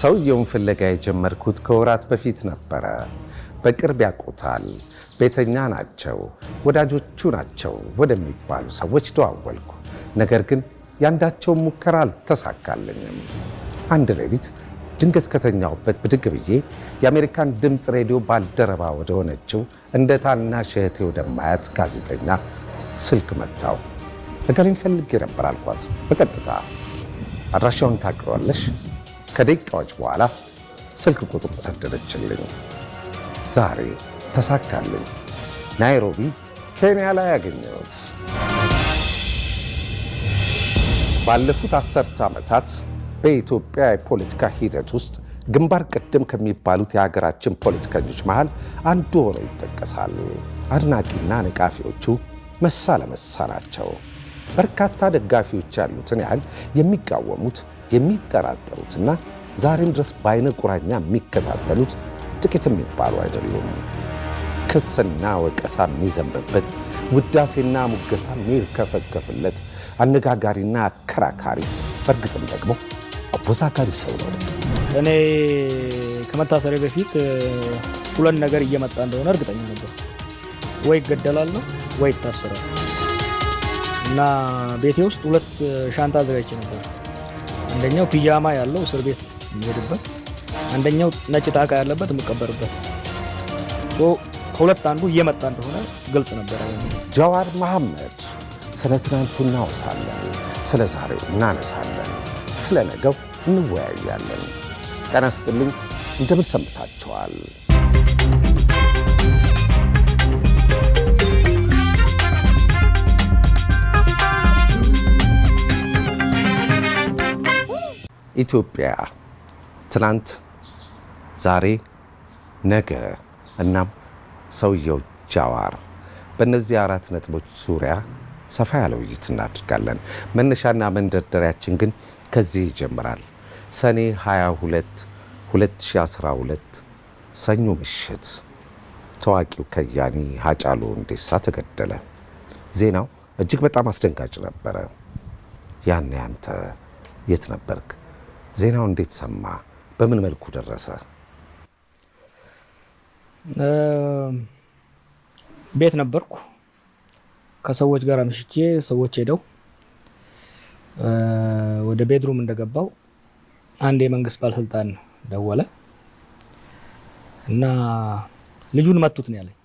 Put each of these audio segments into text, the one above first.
ሰውየውን ፍለጋ የጀመርኩት ከወራት በፊት ነበረ። በቅርብ ያውቁታል፣ ቤተኛ ናቸው፣ ወዳጆቹ ናቸው ወደሚባሉ ሰዎች ደዋወልኩ። ነገር ግን ያንዳቸውን ሙከራ አልተሳካልኝም። አንድ ሌሊት ድንገት ከተኛሁበት ብድግ ብዬ የአሜሪካን ድምፅ ሬዲዮ ባልደረባ ወደ ሆነችው እንደ ታናሽ እህቴ ወደማያት ጋዜጠኛ ስልክ መታው። እገሌን ፈልጌ ነበር አልኳት በቀጥታ። አድራሻውን ታውቂዋለሽ? ከደቂቃዎች በኋላ ስልክ ቁጥር ሰደደችልኝ። ዛሬ ተሳካልኝ። ናይሮቢ ኬንያ ላይ ያገኘሁት። ባለፉት 10 ዓመታት በኢትዮጵያ የፖለቲካ ሂደት ውስጥ ግንባር ቀደም ከሚባሉት የሀገራችን ፖለቲከኞች መሃል አንዱ ሆነው ይጠቀሳሉ። አድናቂና ነቃፊዎቹ መሳ ለመሳ ናቸው። በርካታ ደጋፊዎች ያሉትን ያህል የሚቃወሙት፣ የሚጠራጠሩትና ዛሬም ድረስ በአይነ ቁራኛ የሚከታተሉት ጥቂት የሚባሉ አይደሉም። ክስና ወቀሳ የሚዘንብበት፣ ውዳሴና ሙገሳ የሚርከፈከፍለት አነጋጋሪና አከራካሪ፣ በእርግጥም ደግሞ አወዛጋቢ ሰው ነው። እኔ ከመታሰሬ በፊት ሁለት ነገር እየመጣ እንደሆነ እርግጠኛ ነበር። ወይ እገደላለሁ ወይ እታሰራለሁ። እና ቤቴ ውስጥ ሁለት ሻንጣ አዘጋጅቼ ነበር። አንደኛው ፒጃማ ያለው እስር ቤት የሚሄድበት፣ አንደኛው ነጭ ጣቃ ያለበት የምቀበርበት። ከሁለት አንዱ እየመጣ እንደሆነ ግልጽ ነበር። ጃዋር መሐመድ ስለ ትናንቱ እናወሳለን፣ ስለ ዛሬው እናነሳለን፣ ስለ ነገው እንወያያለን። ጤና ይስጥልኝ፣ እንደምን ሰምታችኋል? ኢትዮጵያ ትናንት፣ ዛሬ፣ ነገ እናም ሰውየው ጃዋር። በእነዚህ 4 ነጥቦች ዙሪያ ሰፋ ያለ ውይይት እናድርጋለን። መነሻና መንደርደሪያችን ግን ከዚህ ይጀምራል። ሰኔ 22 2012 ሰኞ ምሽት ታዋቂው ከያኒ ሃጫሉ ሁንዴሳ ተገደለ። ዜናው እጅግ በጣም አስደንጋጭ ነበረ። ያኔ አንተ የት ነበርክ? ዜናው እንዴት ሰማ? በምን መልኩ ደረሰ? ቤት ነበርኩ። ከሰዎች ጋር አምሽቼ ሰዎች ሄደው ወደ ቤድሩም እንደገባው አንድ የመንግስት ባለስልጣን ደወለ እና ልጁን መቱት ነው ያለኝ።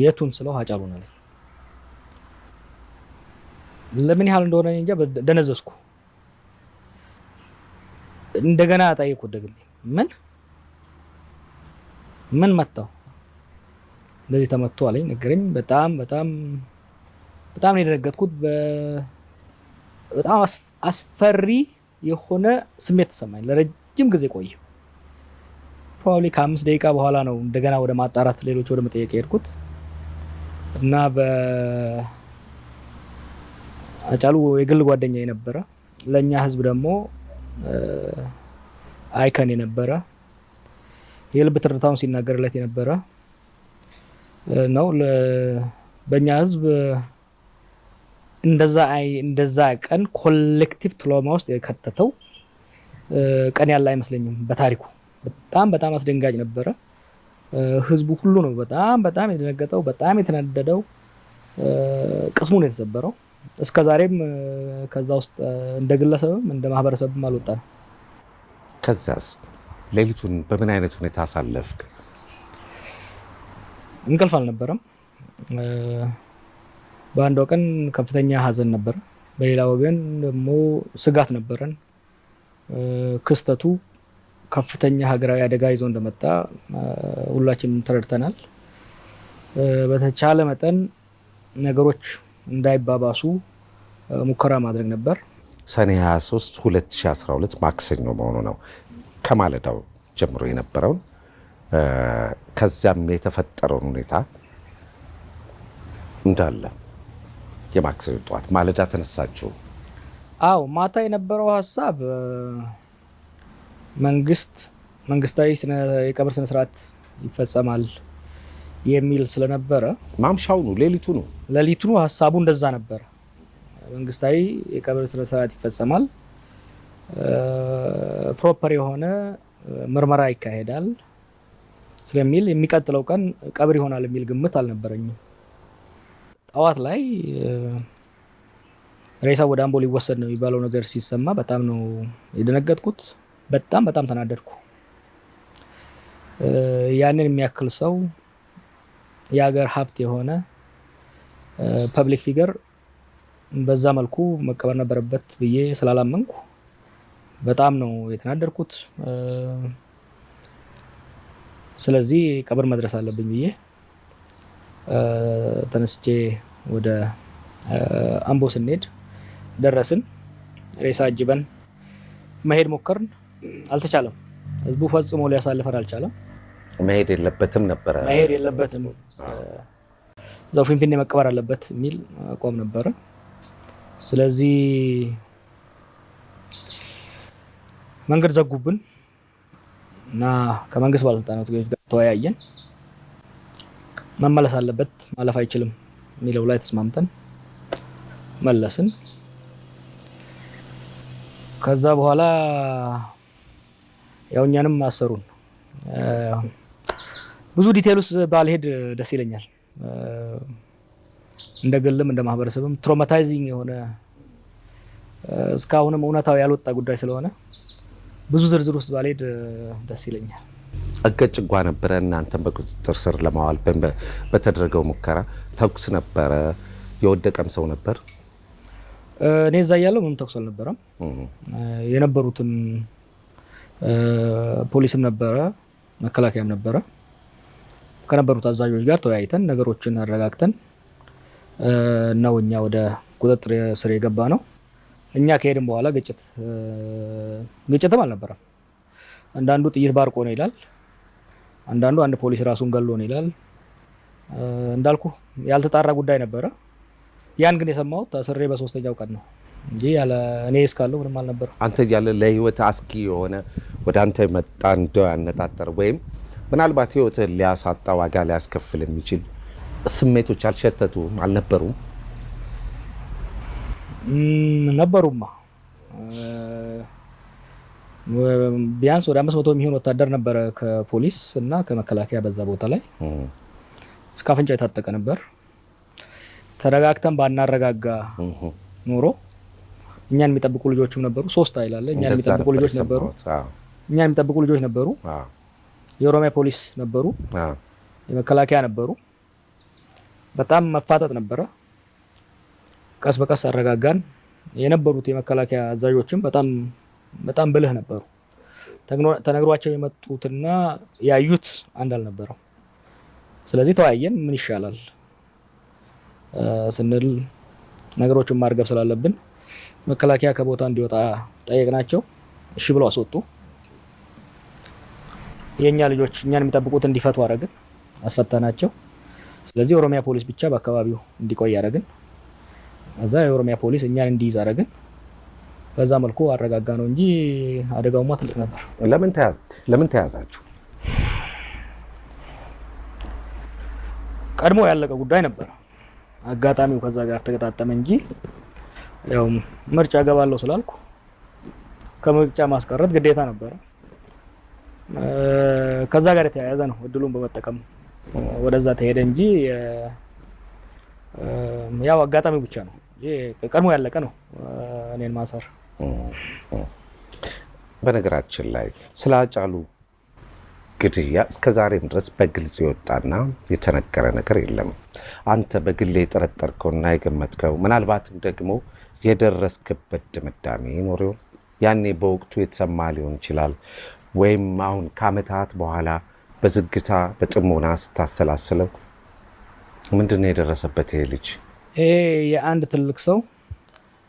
የቱን ስለው ሃጫሉን አለኝ። ለምን ያህል እንደሆነ እንጃ ደነዘዝኩ። እንደገና ጠየቅኩት ደግሜ ምን መታው? እንደዚህ ተመቶ አለኝ፣ ነገረኝ። በጣም ነው የደነገጥኩት። በጣም አስፈሪ የሆነ ስሜት ተሰማኝ። ለረጅም ጊዜ ቆየ። ፕሮባብሊ ከ5 ደቂቃ በኋላ ነው እንደገና ወደ ማጣራት፣ ሌሎች ወደ መጠየቅ የሄድኩት እና ሃጫሉ የግል ጓደኛ የነበረ፣ ለኛ ህዝብ ደግሞ አይከን የነበረ፣ የልብ ትርታውን ሲናገርለት የነበረ ነው። በእኛ ህዝብ እንደዛ ቀን ኮሌክቲቭ ትራውማ ውስጥ የከተተው ቀን ያለ አይመስለኝም በታሪኩ። በጣም አስደንጋጭ ነበረ። ህዝቡ ሁሉ ነው በጣም የደነገጠው፣ በጣም የተናደደው፣ ቅስሙን የተሰበረው። እስከ ዛሬም ከዛ ውስጥ እንደ ግለሰብም እንደ ማህበረሰብም አልወጣም። ከዛስ ሌሊቱን በምን አይነት ሁኔታ አሳለፍክ? እንቅልፍ አልነበረም። በአንድ ወገን ከፍተኛ ሀዘን ነበር፣ በሌላ ወገን ደግሞ ስጋት ነበረን። ክስተቱ ከፍተኛ ሀገራዊ አደጋ ይዞ እንደመጣ ሁላችንም ተረድተናል። በተቻለ መጠን ነገሮች እንዳይባባሱ ሙከራ ማድረግ ነበር። ሰኔ 23 2012 ማክሰኞ መሆኑ ነው። ከማለዳው ጀምሮ የነበረውን ከዚያም የተፈጠረውን ሁኔታ እንዳለ የማክሰኞ ጠዋት ማለዳ ተነሳችሁ? አዎ፣ ማታ የነበረው ሀሳብ መንግስታዊ የቀብር ስነ ስርዓት ይፈጸማል የሚል ስለነበረ ማምሻውኑ ሌሊቱኑ ሀሳቡ እንደዛ ነበር። መንግስታዊ የቀብር ስነ ስርዓት ይፈጸማል፣ ፕሮፐር የሆነ ምርመራ ይካሄዳል ስለሚል የሚቀጥለው ቀን ቀብር ይሆናል የሚል ግምት አልነበረኝም። ጠዋት ላይ ሬሳ ወደ አምቦ ሊወሰድ ነው የሚባለው ነገር ሲሰማ በጣም ነው የደነገጥኩት። በጣም ተናደድኩ። ያንን የሚያክል ሰው የሀገር ሀብት የሆነ ፐብሊክ ፊገር በዛ መልኩ መቀበር ነበረበት ብዬ ስላላመንኩ በጣም ነው የተናደድኩት። ስለዚህ ቀብር መድረስ አለብኝ ብዬ ተነስቼ ወደ አምቦ ስንሄድ ደረስን። ሬሳ አጅበን መሄድ ሞከርን፣ አልተቻለም። ህዝቡ ፈጽሞ ሊያሳልፈን አልቻለም። መሄድ የለበትም ነበረ፣ መሄድ የለበትም እዛው ፊንፊኔ መቀበር አለበት የሚል አቋም ነበረ። ስለዚህ መንገድ ዘጉብን እና ከመንግስት ባለስልጣናት ጋር ተወያየን። መመለስ አለበት ማለፍ አይችልም የሚለው ላይ ተስማምተን መለስን። ከዛ በኋላ ያው እኛንም አሰሩን። ብዙ ዲቴል ውስጥ ባልሄድ ደስ ይለኛል። እንደ ግልም እንደ ማህበረሰብም ትራውማታይዚንግ የሆነ እስካሁንም እውነታው ያልወጣ ጉዳይ ስለሆነ ብዙ ዝርዝር ውስጥ ባልሄድ ደስ ይለኛል። አገጭጓ ነበረ። እናንተም በቁጥጥር ስር ለማዋል በተደረገው ሙከራ ተኩስ ነበረ። የወደቀም ሰው ነበር። እኔ እዛ እያለሁ ምንም ተኩስ አልነበረም። የነበሩትን ፖሊስም ነበረ፣ መከላከያም ነበረ። ከነበሩት አዛዦች ጋር ተወያይተን ነገሮችን አረጋግተን ነው እኛ ወደ ቁጥጥር ስር የገባ ነው። እኛ ከሄድን በኋላ ግጭትም አልነበረም። አንዳንዱ ጥይት ባርቆ ነው ይላል፣ አንዳንዱ አንድ ፖሊስ ራሱን ገሎ ነው ይላል። እንዳልኩ ያልተጣራ ጉዳይ ነበረ። ያን ግን የሰማሁት ታስሬ በሶስተኛው ቀን ነው እንጂ ያለ እኔ እስካለሁ ምንም አልነበረ። አንተ ያለ ለህይወት አስጊ የሆነ ወደ አንተ መጣ እንደው ያነጣጠር ወይም ምናልባት ህይወትህን ሊያሳጣ ዋጋ ሊያስከፍል የሚችል ስሜቶች አልሸተቱም? አልነበሩም? ነበሩማ። ቢያንስ ወደ 500 የሚሆን ወታደር ነበረ ከፖሊስ እና ከመከላከያ በዛ ቦታ ላይ እስከ አፍንጫ የታጠቀ ነበር። ተረጋግተን ባናረጋጋ ኖሮ እኛን የሚጠብቁ ልጆችም ነበሩ። 3 ኃይል አለ። እኛን የሚጠብቁ ልጆች ነበሩ። የኦሮሚያ ፖሊስ ነበሩ፣ የመከላከያ ነበሩ። በጣም መፋጠጥ ነበረ። ቀስ በቀስ አረጋጋን። የነበሩት የመከላከያ አዛዦችም በጣም ብልህ ነበሩ። ተነግሯቸው የመጡትና ያዩት አንድ አልነበረው። ስለዚህ ተወያየን፣ ምን ይሻላል ስንል ነገሮችን ማርገብ ስላለብን መከላከያ ከቦታ እንዲወጣ ጠየቅናቸው። እሺ ብለው አስወጡ። የኛ ልጆች እኛን የሚጠብቁት እንዲፈቱ አረግን፣ አስፈታናቸው። ስለዚህ የኦሮሚያ ፖሊስ ብቻ በአካባቢው እንዲቆይ አረግን። እዛ የኦሮሚያ ፖሊስ እኛን እንዲይዝ አረግን። በዛ መልኩ አረጋጋ ነው እንጂ አደጋውማ ትልቅ ነበር። ለምን ተያዛችሁ? ቀድሞ ያለቀ ጉዳይ ነበር። አጋጣሚው ከዛ ጋር ተገጣጠመ እንጂ ያው ምርጫ ገባለሁ ስላልኩ ከምርጫ ማስቀረት ግዴታ ነበር። ከዛ ጋር የተያያዘ ነው። እድሉን በመጠቀም ወደዛ ተሄደ እንጂ ያው አጋጣሚው ብቻ ነው። ቀድሞ ያለቀ ነው እኔን ማሰር። በነገራችን ላይ ስለ ሃጫሉ ግድያ እስከዛሬም ድረስ በግልጽ የወጣና የተነገረ ነገር የለም። አንተ በግል የጠረጠርከውና የገመትከው ምናልባትም ደግሞ የደረስክበት ድምዳሜ ይኖር ይሆን? ያኔ በወቅቱ የተሰማ ሊሆን ይችላል፣ ወይም አሁን ከዓመታት በኋላ በዝግታ በጥሞና ስታሰላስለው ምንድን ነው የደረሰበት ይሄ ልጅ? ይሄ የአንድ ትልቅ ሰው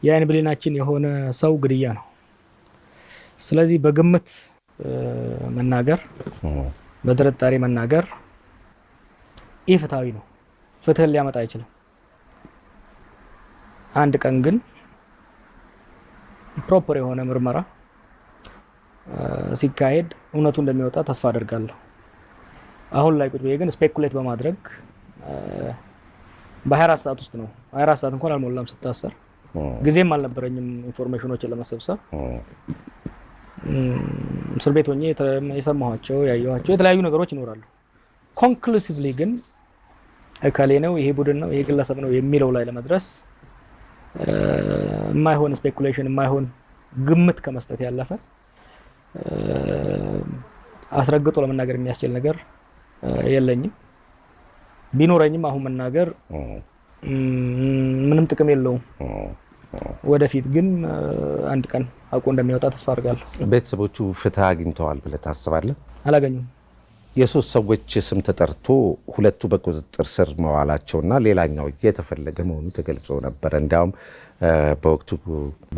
የአይን ብሌናችን የሆነ ሰው ግድያ ነው። ስለዚህ በግምት መናገር፣ በጥርጣሬ መናገር ኢፍትሃዊ ነው። ፍትህን ሊያመጣ አይችልም። አንድ ቀን ግን ፕሮፐር የሆነ ምርመራ ሲካሄድ እውነቱ እንደሚወጣ ተስፋ አደርጋለሁ። አሁን ላይ ቁጥሩ ግን ስፔኩሌት በማድረግ በ24 ሰዓት ውስጥ ነው 24 ሰዓት እንኳን አልሞላም ስታሰር ጊዜም አልነበረኝም ኢንፎርሜሽኖችን ለመሰብሰብ። እስር ቤት ሆኜ የሰማኋቸው ያየኋቸው የተለያዩ ነገሮች ይኖራሉ። ኮንክሉሲቭሊ ግን እከሌ ነው ይሄ ቡድን ነው ይሄ ግለሰብ ነው የሚለው ላይ ለመድረስ የማይሆን ስፔኩሌሽን የማይሆን ግምት ከመስጠት ያለፈ አስረግጦ ለመናገር የሚያስችል ነገር የለኝም። ቢኖረኝም አሁን መናገር ምንም ጥቅም የለውም። ወደፊት ግን አንድ ቀን አውቆ እንደሚወጣ ተስፋ አድርጋለሁ። ቤተሰቦቹ ፍትህ አግኝተዋል ብለህ ታስባለህ? አላገኙም። የሶስት ሰዎች ስም ተጠርቶ ሁለቱ በቁጥጥር ስር መዋላቸውና ሌላኛው እየተፈለገ መሆኑ ተገልጾ ነበር። እንዲያውም በወቅቱ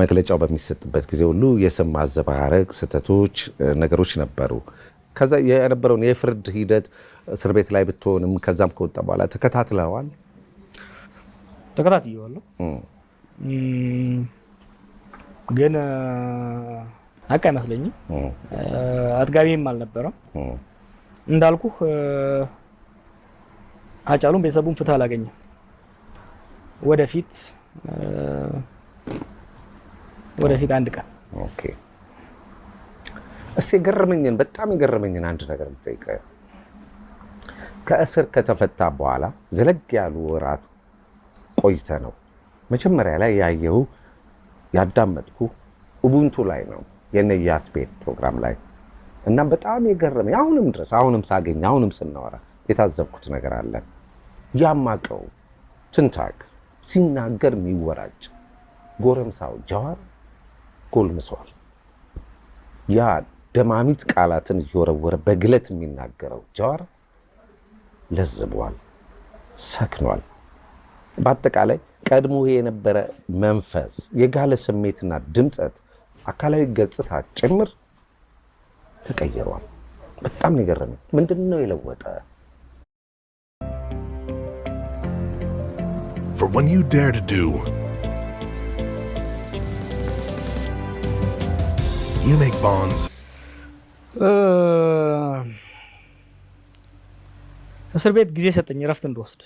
መግለጫው በሚሰጥበት ጊዜ ሁሉ የስም ማዘባረቅ ስህተቶች ነገሮች ነበሩ። ከዛ የነበረውን የፍርድ ሂደት እስር ቤት ላይ ብትሆንም ከዛም ከወጣ በኋላ ተከታትለዋል? ተከታትየዋለሁ፣ ግን ሀቅ አይመስለኝም። አጥጋቢም አልነበረም። እንዳልኩህ አጫሉም ቤተሰቡም ፍትህ አላገኘም። ወደፊት አንድ ቀን ኦኬ። እስቲ በጣም የገረመኝን አንድ ነገር ልጠይቅህ። ከእስር ከተፈታ በኋላ ዘለግ ያሉ ወራት ቆይተ ነው መጀመሪያ ላይ ያየው ያዳመጥኩ ኡቡንቱ ላይ ነው የነያስ ቤት ፕሮግራም ላይ እና በጣም የገረመኝ አሁንም ሳገኝ አሁንም ስናወራ የታዘብኩት ነገር አለ። ያማቀው ትንታግ ሲናገር የሚወራጭ ጎረምሳው ጃዋር ጎልምሷል። ያ ደማሚት ቃላትን እየወረወረ በግለት የሚናገረው ጃዋር ለዝቧል፣ ሰክኗል። በአጠቃላይ ቀድሞ የነበረ መንፈስ፣ የጋለ ስሜትና ድምፀት፣ አካላዊ ገጽታ ጭምር ተቀይሯል። በጣም ነው የገረመኝ። ምንድን ነው የለወጠ? For when you dare to do, you make bonds. እስር ቤት ጊዜ ሰጠኝ እረፍት እንድወስድ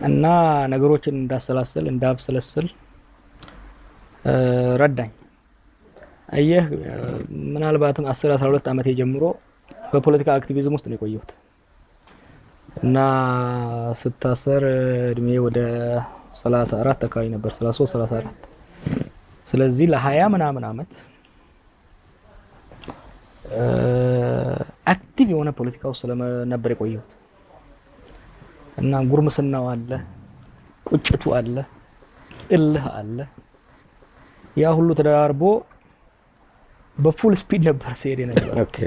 እና ነገሮችን እንዳሰላስል እንዳብሰለስል ረዳኝ። አየህ ምናልባትም 10-12 ዓመት ጀምሮ በፖለቲካ አክቲቪዝም ውስጥ ነው የቆየሁት እና ስታሰር እድሜ ወደ 34 አካባቢ ነበር፣ 33-34። ስለዚህ ለ20 ምናምን ዓመት አክቲቭ የሆነ ፖለቲካ ውስጥ ነበር የቆየሁት እና ጉርምስናው አለ፣ ቁጭቱ አለ፣ እልህ አለ። ያ ሁሉ ተደራርቦ በፉል ስፒድ ነበር ሲሄድ የነበረው። ኦኬ።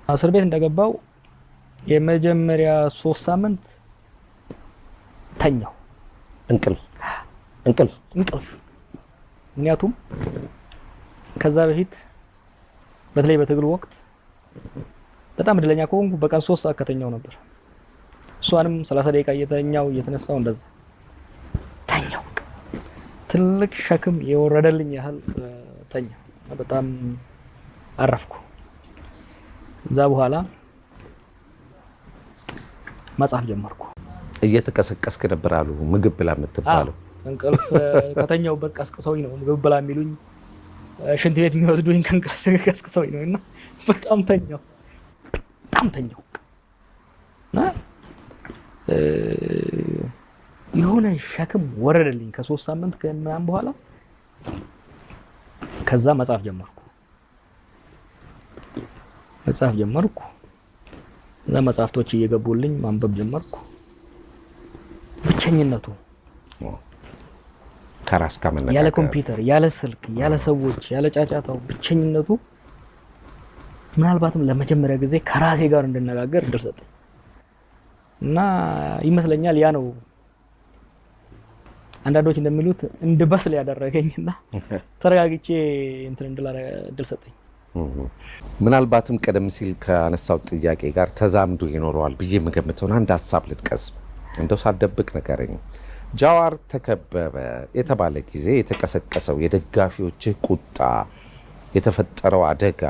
እስር ቤት እንደገባው የመጀመሪያ 3 ሳምንት ተኛው። እንቅልፍ ምክንያቱም ከዛ በፊት በተለይ በትግል ወቅት በጣም እድለኛ ከሆንኩ በቀን 3 ሰዓት ከተኛው ነበር። እሷንም 30 ደቂቃ እየተነሳው እንደዛ ተኛው። ትልቅ ሸክም የወረደልኝ ያህል ተኛ። በጣም አረፍኩ። እዛ በኋላ መጻፍ ጀመርኩ። እየተቀሰቀስክ ነበር አሉ ምግብ ብላ የምትባለው? እንቅልፍ ከተኛውበት ቀስቅሰውኝ ነው ምግብ ብላ የሚሉኝ። ሽንት ቤት የሚወስዱኝ ከእንቅልፍ ቀስቅሰውኝ ነው እና በጣም ተኛው እና የሆነ ሸክም ወረደልኝ ከ3 ሳምንት ከምናምን በኋላ። ከዛ መጻፍ ጀመርኩ። እዛ መጽሐፍቶች እየገቡልኝ ማንበብ ጀመርኩ። ብቸኝነቱ ከራስ ጋር መነጋገር፣ ያለ ኮምፒውተር፣ ያለ ስልክ፣ ያለ ሰዎች፣ ያለ ጫጫታው ብቸኝነቱ ምናልባትም ለመጀመሪያ ጊዜ ከራሴ ጋር እንድነጋገር እድል ሰጠኝ እና ይመስለኛል ያ ነው አንዳንዶች እንደሚሉት እንድበስል ያደረገኝና ተረጋግቼ እድል ሰጠኝ። ምናልባትም ቀደም ሲል ከአነሳው ጥያቄ ጋር ተዛምዶ ይኖረዋል ብዬ የምገምተውን አንድ ሀሳብ ልጥቀስ፣ እንደው ሳትደብቅ ንገረኝ። ጃዋር ተከበበ የተባለ ጊዜ የተቀሰቀሰው የደጋፊዎችህ ቁጣ፣ የተፈጠረው አደጋ